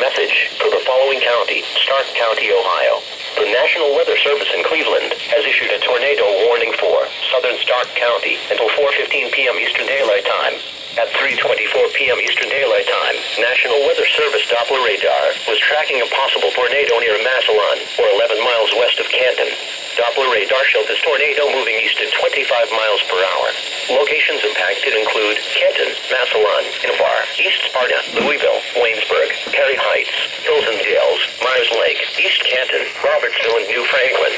message for the following county, Stark County, Ohio. The National Weather Service in Cleveland has issued a tornado warning for southern Stark County until 4:15 p.m. Eastern Daylight Time. At 3:24 p.m. Eastern Daylight Time, National Weather Service Doppler radar was tracking a possible tornado near Massillon, or 11 miles west of Canton. Doppler radar showed this tornado moving east at 25 miles per hour. Locations impacted include Canton, Massillon, Invar, East Sparta, Louisville, Waynesburg, Perry Heights, Hilton Dales, Myers Lake, East Canton, Robertsville, and New Franklin.